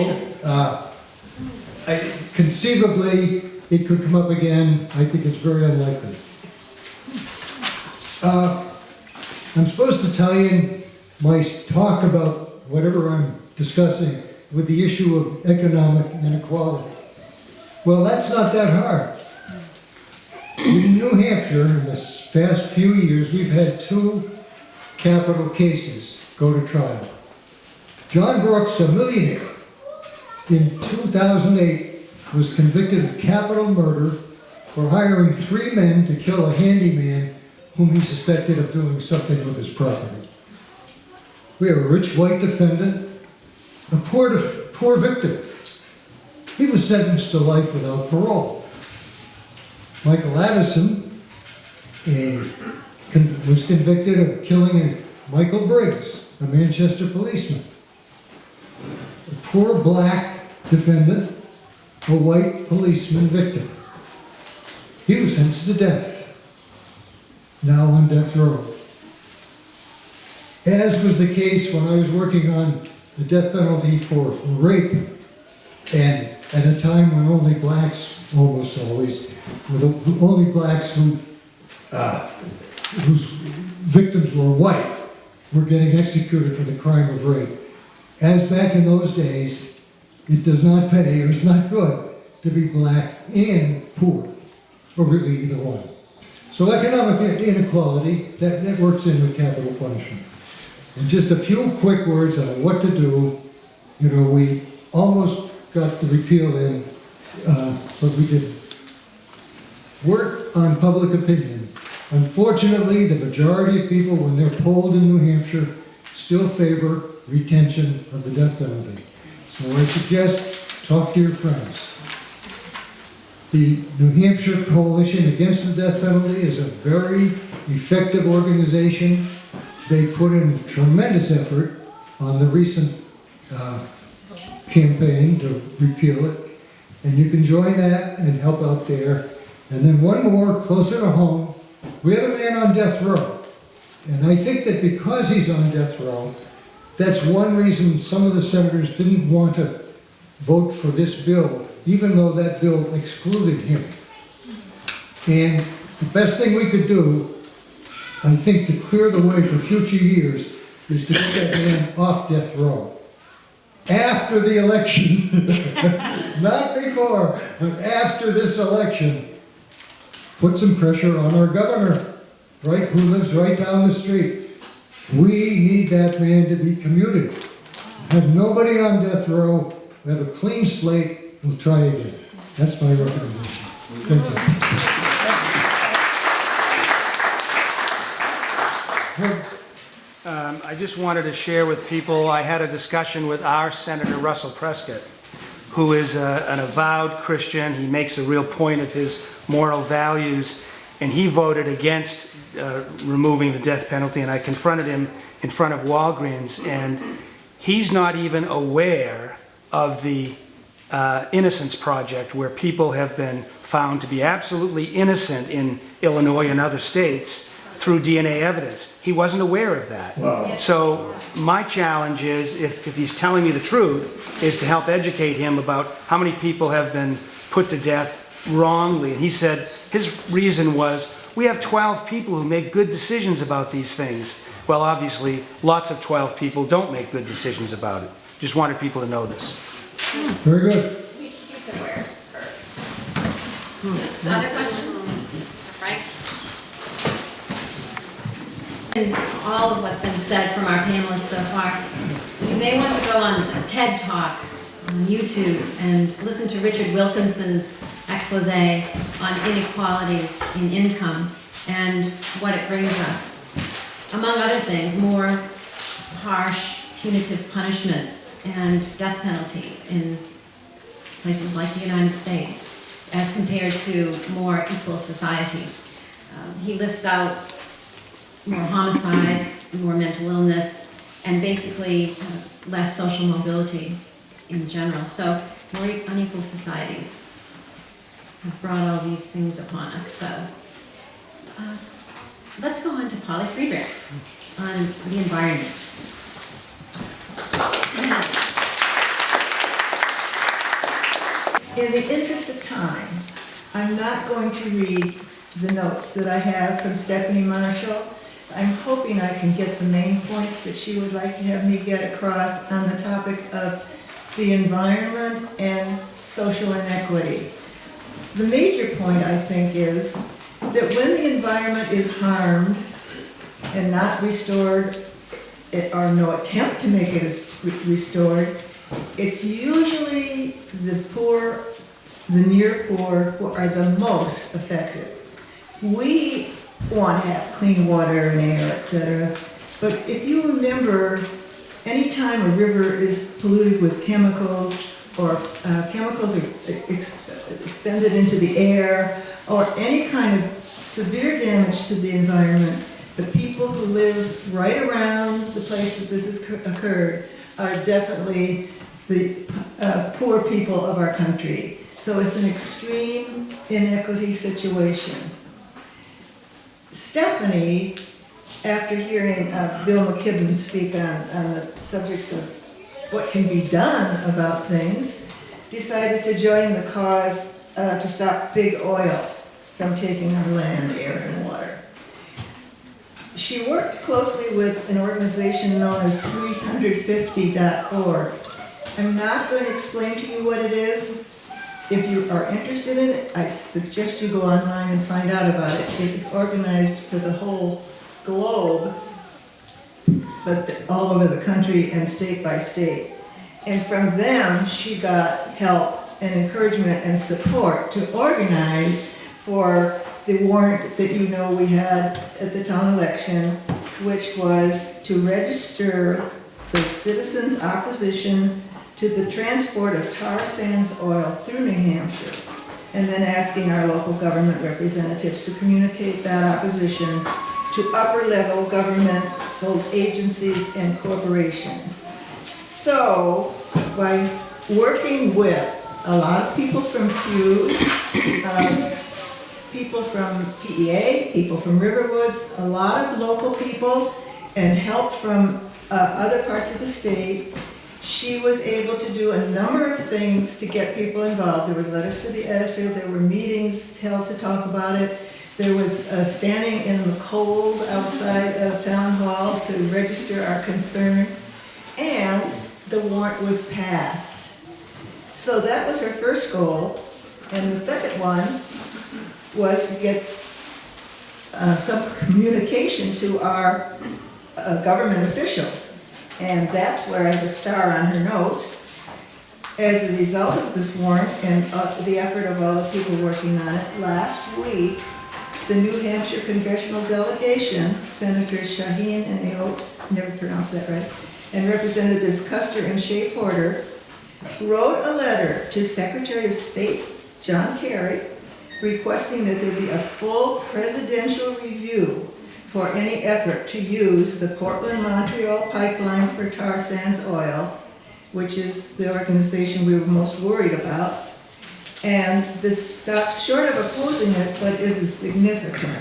conceivably, it could come up again. I think it's very unlikely. I'm supposed to tie in my talk about whatever I'm discussing with the issue of economic inequality. Well, that's not that hard. In New Hampshire, in the past few years, we've had 2 capital cases go to trial. John Brooks, a millionaire, in 2008 was convicted of capital murder for hiring 3 men to kill a handyman whom he suspected of doing something with his property. We have a rich white defendant, a poor victim. He was sentenced to life without parole. Michael Addison was convicted of killing Michael Briggs, a Manchester policeman. A poor black defendant, a white policeman victim. He was sentenced to death, now on death row. As was the case when I was working on the death penalty for rape, and at a time when only blacks, almost always, only blacks whose victims were white were getting executed for the crime of rape. As back in those days, it does not pay, or it's not good, to be black and poor, or really either one. So economic inequality, that works in with capital punishment. And just a few quick words on what to do. You know, we almost got the repeal in, but we didn't. Work on public opinion. Unfortunately, the majority of people, when they're polled in New Hampshire, still favor retention of the death penalty. So I suggest talk to your friends. The New Hampshire Coalition Against the Death Penalty is a very effective organization. They put in tremendous effort on the recent campaign to repeal it. And you can join that and help out there. And then one more, closer to home, we have a man on death row. And I think that because he's on death row, that's one reason some of the senators didn't want to vote for this bill, even though that bill excluded him. And the best thing we could do, I think, to clear the way for future years, is to get that man off death row. After the election, not before, but after this election, put some pressure on our governor, right, who lives right down the street. We need that man to be commuted. Have nobody on death row, we have a clean slate, we'll try again. That's my recommendation. Thank you. I just wanted to share with people, I had a discussion with our Senator Russell Prescott, who is an avowed Christian. He makes a real point of his moral values, and he voted against removing the death penalty, and I confronted him in front of Walgreens, and he's not even aware of the Innocence Project, where people have been found to be absolutely innocent in Illinois and other states through DNA evidence. He wasn't aware of that. Wow. So my challenge is, if he's telling me the truth, is to help educate him about how many people have been put to death wrongly. And he said his reason was, we have 12 people who make good decisions about these things. Well, obviously, lots of 12 people don't make good decisions about it. Just wanted people to know this. Very good. He's aware. Other questions? Frank? And all of what's been said from our panelists so far, you may want to go on a TED Talk on YouTube and listen to Richard Wilkinson's expose on inequality in income and what it brings us. Among other things, more harsh punitive punishment and death penalty in places like the United States as compared to more equal societies. He lists out more homicides, more mental illness, and basically less social mobility in general. So more unequal societies have brought all these things upon us. So let's go on to Polly Friedrichs on the environment. In the interest of time, I'm not going to read the notes that I have from Stephanie Marshall. I'm hoping I can get the main points that she would like to have me get across on the topic of the environment and social inequity. The major point, I think, is that when the environment is harmed and not restored, or no attempt to make it restored, it's usually the poor, the near poor, who are the most affected. We want to have clean water and air, etc. But if you remember, anytime a river is polluted with chemicals, or chemicals are expended into the air, or any kind of severe damage to the environment, the people who live right around the place that this has occurred are definitely the poor people of our country. So it's an extreme inequity situation. Stephanie, after hearing Bill McKibben speak on the subjects of what can be done about things, decided to join the cause to stop big oil from taking our land, air, and water. She worked closely with an organization known as 350.org. I'm not going to explain to you what it is. If you are interested in it, I suggest you go online and find out about it. It is organized for the whole globe, but all over the country and state by state. And from them, she got help and encouragement and support to organize for the warrant that you know we had at the town election, which was to register the citizens' opposition to the transport of tar sands oil through New Hampshire, and then asking our local government representatives to communicate that opposition to upper-level governmental agencies and corporations. So, by working with a lot of people from FUUSE, people from PEA, people from Riverwoods, a lot of local people, and help from other parts of the state, she was able to do a number of things to get people involved. There was letters to the editor, there were meetings held to talk about it. There was standing in the cold outside of town hall to register our concern, and the warrant was passed. So that was her first goal, and the second one was to get some communication to our government officials. And that's where I have a star on her notes. As a result of this warrant and the effort of all the people working on it, last week, the New Hampshire congressional delegation, Senators Shaheen and Neal, never pronounced that right, and Representatives Custer and Shea Porter, wrote a letter to Secretary of State John Kerry requesting that there be a full presidential review for any effort to use the Portland-Montreal pipeline for tar sands oil, which is the organization we were most worried about. And this stops short of opposing it, but is significant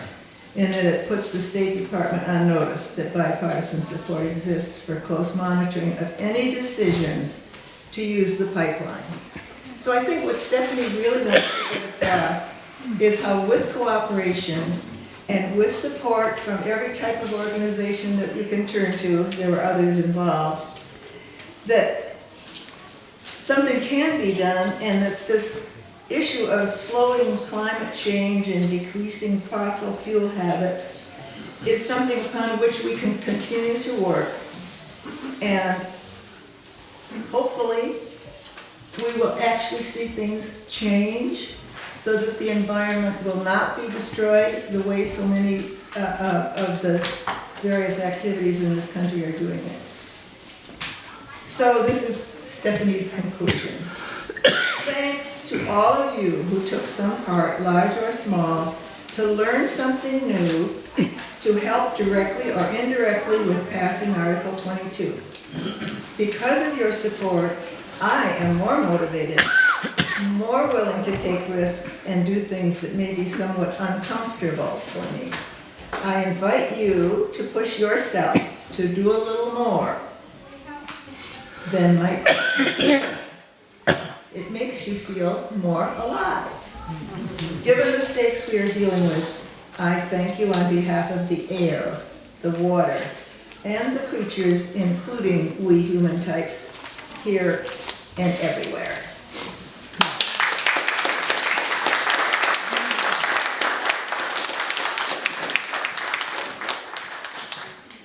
in that it puts the State Department on notice that bipartisan support exists for close monitoring of any decisions to use the pipeline. So I think what Stephanie really wants to get across is how with cooperation and with support from every type of organization that you can turn to, there were others involved, that something can be done, and that this issue of slowing climate change and decreasing fossil fuel habits is something upon which we can continue to work. And hopefully we will actually see things change so that the environment will not be destroyed the way so many of the various activities in this country are doing it. So this is Stephanie's conclusion. Thanks to all of you who took some part, large or small, to learn something new, to help directly or indirectly with passing Article 22. Because of your support, I am more motivated, more willing to take risks and do things that may be somewhat uncomfortable for me. I invite you to push yourself to do a little more than might. It makes you feel more alive. Given the stakes we are dealing with, I thank you on behalf of the air, the water, and the creatures, including we human types, here and everywhere.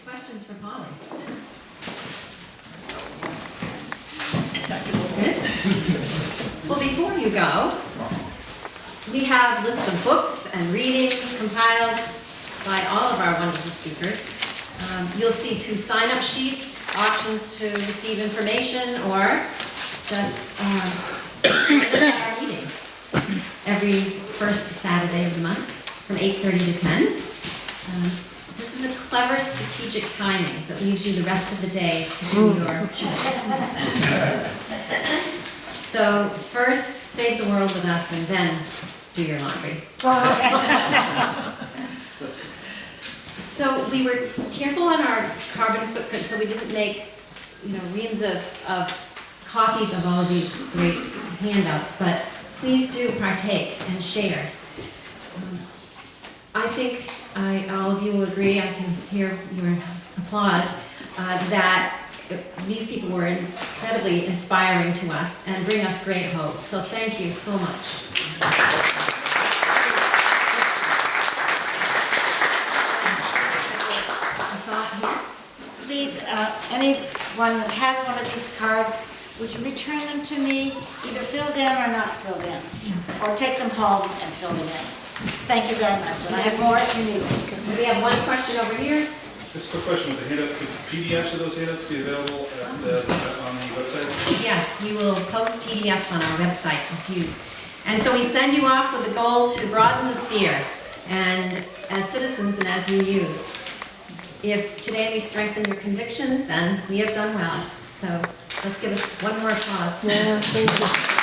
Questions for Polly? Well, before you go, we have lists of books and readings compiled by all of our wonderful speakers. You'll see 2 sign-up sheets, options to receive information, or just join us at our meetings every first Saturday of the month from 8:30 to 10. This is a clever strategic timing that leaves you the rest of the day to do your chores. So first, save the world with us, and then do your laundry. So we were careful on our carbon footprint, so we didn't make, reams of copies of all of these great handouts, but please do partake and share. I think all of you will agree, I can hear your applause, that these people were incredibly inspiring to us and bring us great hope. So thank you so much. Please, anyone that has one of these cards, would you return them to me, either filled in or not filled in, or take them home and fill them in. Thank you very much, and I have more if you need them. We have one question over here. Just a quick question, with the handouts, could PDFs of those handouts be available on the website? Yes, we will post PDFs on our website, FUUSE. And so we send you off with the goal to broaden the sphere, and as citizens and as you use. If today we strengthen your convictions, then we have done well. So let's give us one more applause. Yeah, thank you.